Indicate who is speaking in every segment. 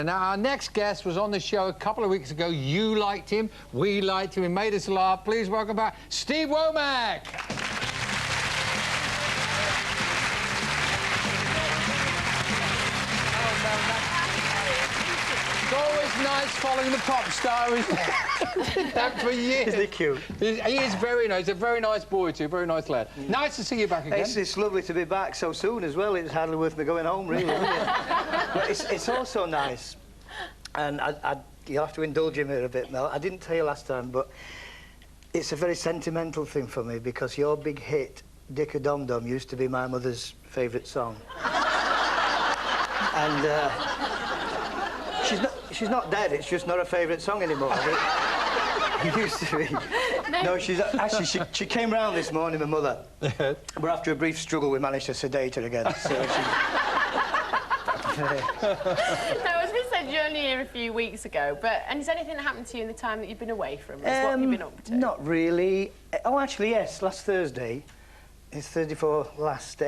Speaker 1: Now, our next guest was on the show a couple of weeks ago. You liked him, we liked him, he made us laugh. Please welcome back Steve Womack. It's always nice following the pop star, isn't it? Did that for years.
Speaker 2: Isn't he cute?
Speaker 1: He is very nice. He's a very nice boy, too. Very nice lad. Nice to see you back again.
Speaker 2: It's lovely to be back so soon as well. It's hardly worth me going home, really, isn't it? But it's also nice. And you'll have to indulge me a bit, Mel. I didn't tell you last time, but it's a very sentimental thing for me because your big hit, Dick-a-Dom-Dom, used to be my mother's favourite song. And she's not dead, it's just not her favourite song anymore. It used to be. No, actually, she came round this morning, my mother. But after a brief struggle, we managed to sedate her again. So
Speaker 3: you're only here a few weeks ago, and has anything happened to you in the time that you've been away from us? What have you been up to?
Speaker 2: Not really. Oh, actually, yes. Last Thursday, it's Thursday before last,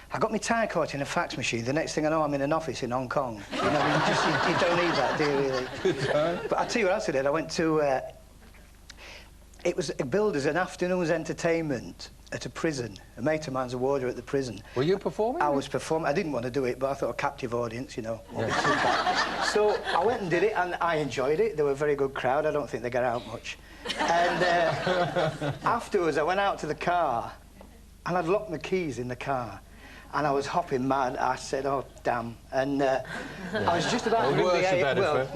Speaker 2: I got my tie caught in a fax machine. The next thing I know, I'm in an office in Hong Kong. You know, you don't need that, do you, really? But I'll tell you what else I did. I went to... it was billed as an afternoon's entertainment at a prison. A mate of mine's a warder at the prison.
Speaker 1: Were you performing?
Speaker 2: I was performing. I didn't want to do it, but I thought a captive audience, you know. Yeah. So I went and did it, and I enjoyed it. They were a very good crowd. I don't think they got out much. And afterwards, I went out to the car, and I'd locked my keys in the car. And I was hopping mad. I said, oh, damn. And I was just about to ring the AA.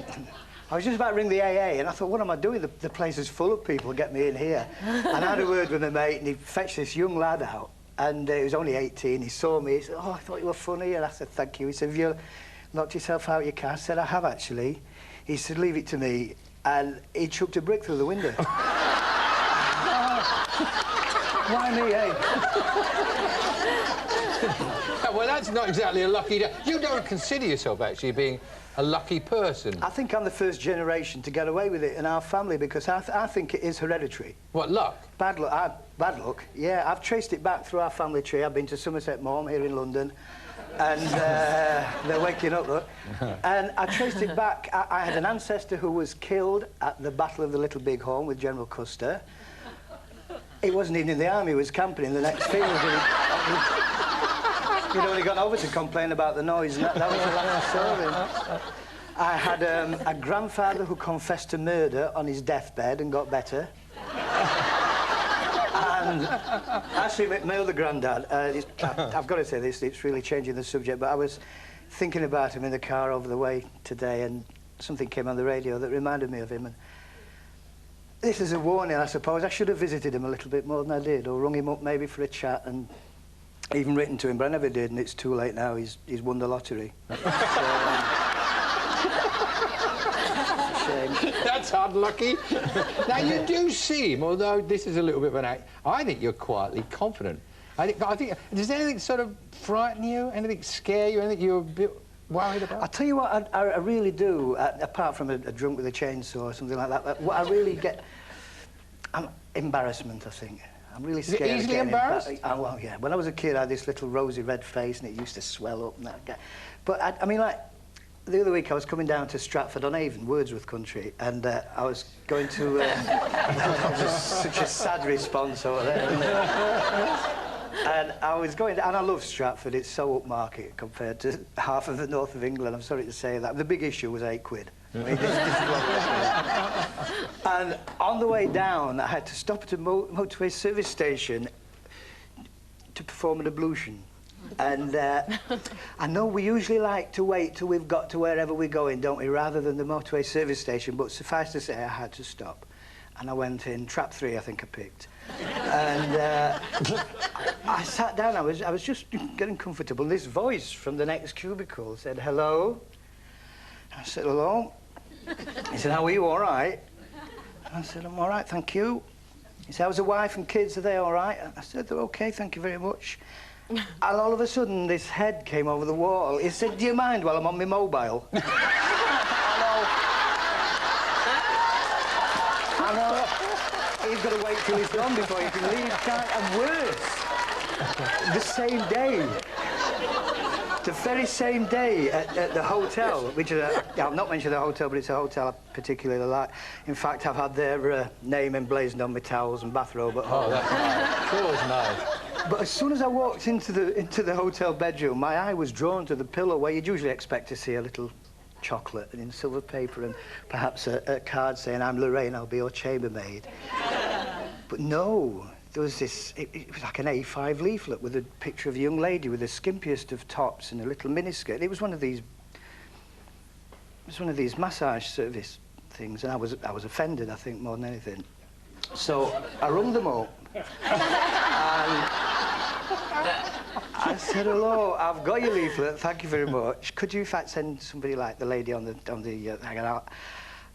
Speaker 2: I was just about to ring the AA, and I thought, what am I doing? The place is full of people. Get me in here. And I had a word with my mate, and he fetched this young lad out. And he was only 18. He saw me. He said, oh, I thought you were funny. And I said, thank you. He said, have you locked yourself out of your car? I said, I have, actually. He said, leave it to me. And he chucked a brick through the window. Why me, eh?
Speaker 1: Well, that's not exactly a lucky day. You don't consider yourself actually being a lucky person.
Speaker 2: I think I'm the first generation to get away with it in our family because I think it is hereditary.
Speaker 1: What, luck?
Speaker 2: Bad luck. Bad luck, yeah. I've traced it back through our family tree. I've been to Somerset Mom here in London, and they're waking up, look. And I traced it back. I had an ancestor who was killed at the Battle of the Little Big Horn with General Custer. He wasn't even in the army, he was camping in the next field. He'd only gone over to complain about the noise, and that was the last I saw him. I had a grandfather who confessed to murder on his deathbed and got better. And actually, my other granddad, I've got to say this, it's really changing the subject, but I was thinking about him in the car over the way today, and something came on the radio that reminded me of him. And this is a warning, I suppose. I should have visited him a little bit more than I did, or rung him up maybe for a chat and even written to him, but I never did, and it's too late now. He's won the lottery. So, shame.
Speaker 1: That's unlucky. Now, you do seem, although this is a little bit of an act, I think you're quietly confident. I think, does anything sort of frighten you? Anything scare you? Anything you're a bit worried about?
Speaker 2: I'll tell you what I really do, apart from a drunk with a chainsaw or something like that, what I really get... embarrassment, I think. I'm really scared.
Speaker 1: Is it easily embarrassed?
Speaker 2: Oh, well, yeah. When I was a kid, I had this little rosy red face, and it used to swell up and that. But, I mean, like, the other week I was coming down to Stratford-on-Avon, Wordsworth country, and I was going to... just such a sad response over there, isn't it? And I was going... And I love Stratford. It's so upmarket compared to half of the north of England. I'm sorry to say that. The big issue was £8. I mean, this and on the way down, I had to stop at a motorway service station to perform an ablution. And I know we usually like to wait till we've got to wherever we're going, don't we, rather than the motorway service station, but suffice to say, I had to stop. And I went in, trap 3, I think I picked. And I sat down, I was just getting comfortable, and this voice from the next cubicle said, hello. I said, hello. He said, how are you, all right? I said, I'm all right, thank you. He said, how's the wife and kids, are they all right? I said, they're okay, thank you very much. And all of a sudden, this head came over the wall. He said, do you mind while I'm on my mobile? I know. He's got to wait till he's gone before he can leave. And worse, the same day. The very same day at the hotel, which is I'll not mention the hotel, but it's a hotel I particularly like. In fact, I've had their name emblazoned on my towels and bathrobe at home.
Speaker 1: Oh, that's nice. It's always nice.
Speaker 2: But as soon as I walked into the hotel bedroom, my eye was drawn to the pillow where you'd usually expect to see a little chocolate and in silver paper and perhaps a card saying, "I'm Lorraine, I'll be your chambermaid." But no, there was this, it was like an A5 leaflet with a picture of a young lady with the skimpiest of tops and a little miniskirt. It was one of these massage service things, and I was offended, I think, more than anything. So I rung them up and I said, "Hello, I've got your leaflet, thank you very much. Could you, in fact, send somebody like the lady on the hanging out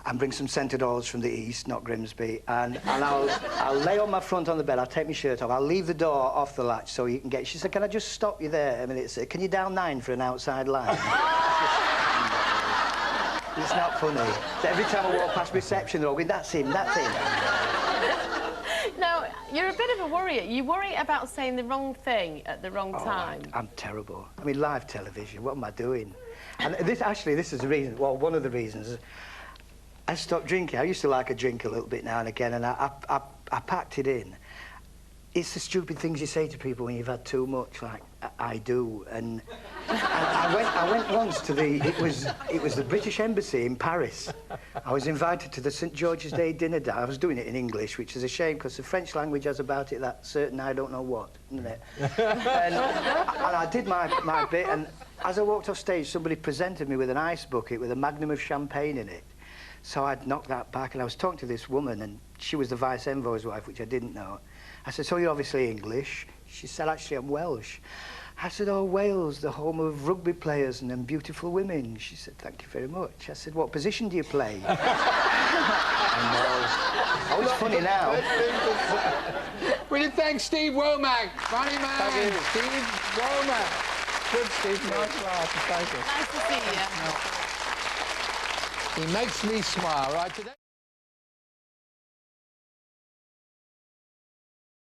Speaker 2: and bring some scented oils from the east, not Grimsby, and I'll lay on my front on the bed, I'll take my shirt off, I'll leave the door off the latch so you can get..." She said, "Can I just stop you there a minute, sir? Can you dial 9 for an outside line?" It's not funny. So every time I walk past reception, they're all going, "That's him, that's him."
Speaker 3: Now, you're a bit of a worrier. You worry about saying the wrong thing at the wrong time.
Speaker 2: I'm terrible. I mean, live television, what am I doing? And this is the reason, well, one of the reasons. I stopped drinking. I used to like a drink a little bit now and again, and I packed it in. It's the stupid things you say to people when you've had too much, like, "I do," and I went once to it was the British Embassy in Paris. I was invited to the St George's Day dinner. I was doing it in English, which is a shame because the French language has about it that certain I don't know what, isn't it? and I did my bit, and as I walked off stage, somebody presented me with an ice bucket with a magnum of champagne in it. So I'd knocked that back, and I was talking to this woman, and she was the Vice Envoy's wife, which I didn't know. I said, "So you're obviously English?" She said, "Actually, I'm Welsh." I said, "Oh, Wales, the home of rugby players and beautiful women." She said, "Thank you very much." I said, "What position do you play?" Oh, it's funny now.
Speaker 1: We need to thank Steve Womack, funny man.
Speaker 2: Thank you.
Speaker 1: Steve Womack. Good, Steve. Nice laugh. Thank you.
Speaker 3: Nice to see you.
Speaker 1: He makes me smile, right? Today.